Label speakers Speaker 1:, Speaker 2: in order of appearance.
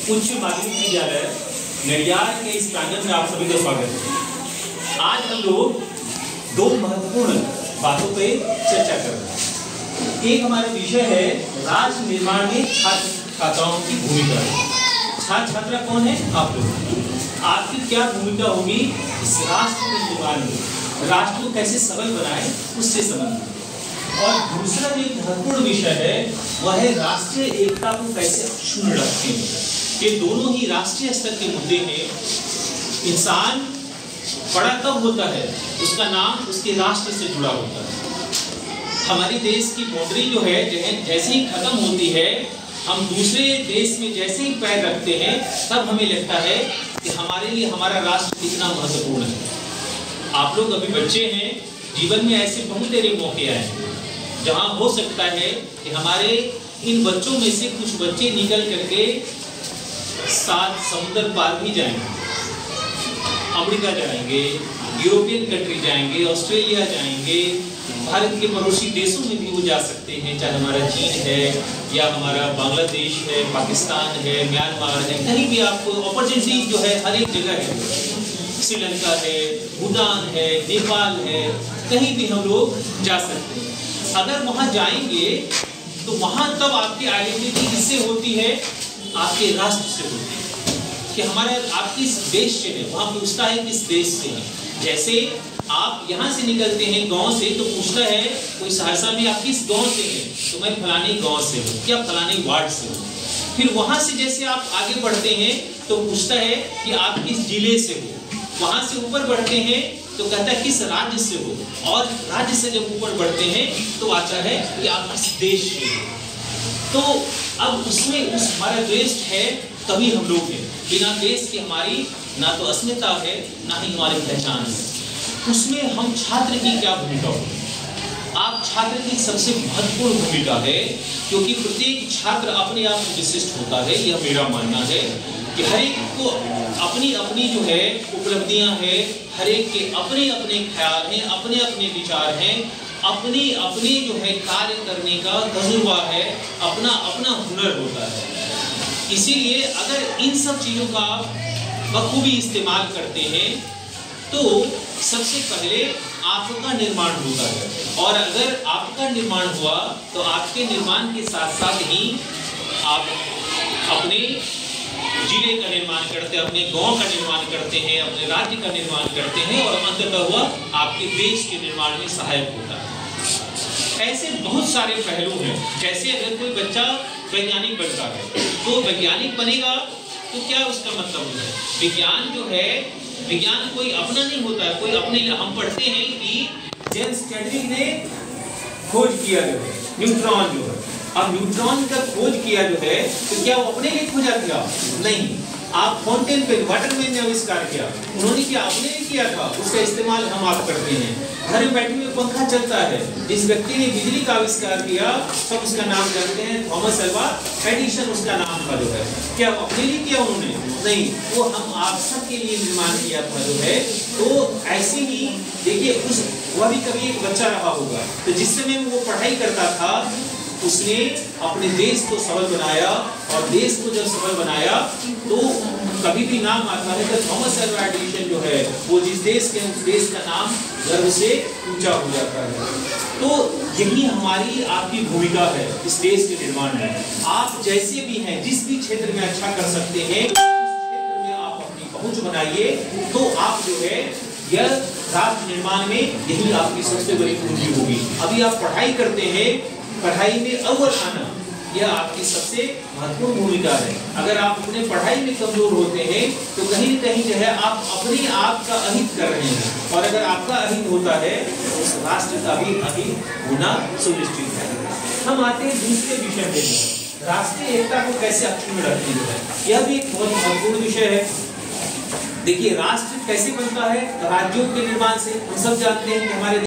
Speaker 1: उच्च माध्यमिक विद्यालय नडियाद के इस प्रांगण में आप सभी का स्वागत है। आज हम लोग दो महत्वपूर्ण बातों पे चर्चा कर रहे हैं। एक हमारा विषय है राष्ट्र निर्माण में छात्र छात्राओं की भूमिका। छात्र छात्रा कौन है? आप लोग। आपकी क्या भूमिका होगी इस राष्ट्र के निर्माण में? राष्ट्र को कैसे सबल बनाए उससे संबंधित। और दूसरा जो महत्वपूर्ण विषय है वह है राष्ट्रीय एकता को कैसे अक्षुण्ण रखें। ये दोनों ही राष्ट्रीय स्तर के मुद्दे हैं। इंसान बड़ा कब होता है? उसका नाम उसके राष्ट्र से जुड़ा होता है। हमारे देश की बाउंड्री जो है जैसे ही खत्म होती है, हम दूसरे देश में जैसे ही पैर रखते हैं तब हमें लगता है कि हमारे लिए हमारा राष्ट्र कितना महत्वपूर्ण है। आप लोग अभी बच्चे हैं, जीवन में ऐसे बहुत सारे मौके आए हैं जहां हो सकता है कि हमारे इन बच्चों में से कुछ बच्चे निकल करके 7 समुद्र पार भी जाएंगे, अमेरिका जाएंगे, यूरोपियन कंट्री जाएंगे, ऑस्ट्रेलिया जाएंगे, भारत के पड़ोसी देशों में भी वो जा सकते हैं, चाहे हमारा चीन है या हमारा बांग्लादेश है, पाकिस्तान है, म्यांमार है, कहीं भी आपको अपॉर्चुनिटी जो है हर एक जगह है। श्रीलंका है, भूटान है, नेपाल है, कहीं भी हम लोग जा सकते हैं। अगर वहां जाएंगे तो वहां तब आपकी आइडेंटिटी किससे होती है? आपके राष्ट्र से होती है कि हमारा आप किस देश से है। वहां पूछता है किस देश से है। जैसे आप यहाँ से निकलते हैं गांव से तो पूछता है कोई सहरसा में आप किस गांव से हैं, तो मैं फलाने गांव से हूँ या फलाने वार्ड से हूँ। फिर वहां से जैसे आप आगे बढ़ते हैं तो पूछता है कि आप किस जिले से हो। वहां से ऊपर बढ़ते हैं तो कहता है किस राज्य से हो, और राज्य से जब ऊपर बढ़ते हैं तो आता है कि आप किस देश से हो। तो अब उसमें उस हमारा देश है तभी हम लोग हैं। बिना देश के हमारी ना तो अस्मिता है ना ही हमारी पहचान है। उसमें हम छात्र की क्या भूमिका होगी? आप छात्र की सबसे महत्वपूर्ण भूमिका है, क्योंकि प्रत्येक छात्र अपने आप में विशिष्ट होता है। यह मेरा मानना है कि हर एक को अपनी अपनी जो है उपलब्धियां हैं, हर एक के अपने अपने ख्याल हैं, अपने अपने विचार हैं, अपने अपने जो है कार्य करने का तजुर्बा है, अपना अपना हुनर होता है। इसीलिए अगर इन सब चीज़ों का बखूबी इस्तेमाल करते हैं तो सबसे पहले आपका निर्माण होता है। और अगर आपका निर्माण हुआ तो आपके निर्माण के साथ साथ ही आप अपने जिले का निर्माण करते हैं, अपने गांव का निर्माण करते हैं, अपने राज्य का निर्माण करते हैं, और अंततः हुआ आपके देश के निर्माण में सहायक होता है। ऐसे बहुत सारे पहलू हैं। जैसे अगर कोई बच्चा वैज्ञानिक बनता है तो वैज्ञानिक बनेगा तो क्या उसका मतलब है? विज्ञान जो है, विज्ञान कोई अपना नहीं होता है, कोई अपने। हम पढ़ते हैं कि जेम्स चैडविक ने खोज किया जो है न्यूट्रॉन जो है। अब न्यूट्रॉन का खोज किया जो है तो क्या वो अपने लिए खोजा था? नहीं। आप फाउंटेन पेन वाटरमैन ने आविष्कार किया, उन्होंने क्या अपने लिए किया था? उसका इस्तेमाल हम आप करते हैं। घर में बैठे हुए पंखा चलता है। जिस व्यक्ति ने बिजली का आविष्कार किया सब उसका नाम जानते हैं, थॉमस अल्वा एडिसन उसका नाम था जो है। क्या अपने लिए किया उन्होंने? नहीं, वो हम आप सब के लिए निर्माण किया था जो है। तो ऐसे ही देखिए, उस वह भी कभी एक बच्चा रहा होगा तो जिस समय वो पढ़ाई करता था उसने अपने देश को सबल बनाया, और देश को जब सबल बनाया तो कभी भी नाम आता है तो थॉमस अल्वा एडिसन जो है वो जिस देश के उस देश का नाम गर्व से ऊंचा हो जाता है। तो यही हमारी आपकी भूमिका है इस देश के निर्माण में। आप जैसे भी हैं, जिस भी क्षेत्र में अच्छा कर सकते हैं उस क्षेत्र में आप अपनी पहुंच बनाइए, तो आप जो है यह राष्ट्र निर्माण में यही आपकी सबसे बड़ी पूंजी होगी। अभी आप पढ़ाई करते हैं, पढ़ाई में अव्वल आना यह आपकी सबसे महत्वपूर्ण भूमिका है। अगर आप अपने पढ़ाई में कमजोर होते हैं तो कहीं न कहीं जो है आप अपने आप का अहित कर रहे हैं, और अगर आपका अहित होता है तो उस राष्ट्र का भी अहित होना सुनिश्चित है। हम आते हैं दूसरे विषय में, राष्ट्रीय एकता को कैसे अक्षुण्ण रखते हैं। यह भी एक बहुत महत्वपूर्ण विषय है। देखिए, राष्ट्र कैसे बनता है? राज्यों के निर्माण से। हम सब जानते हैं कि हमारे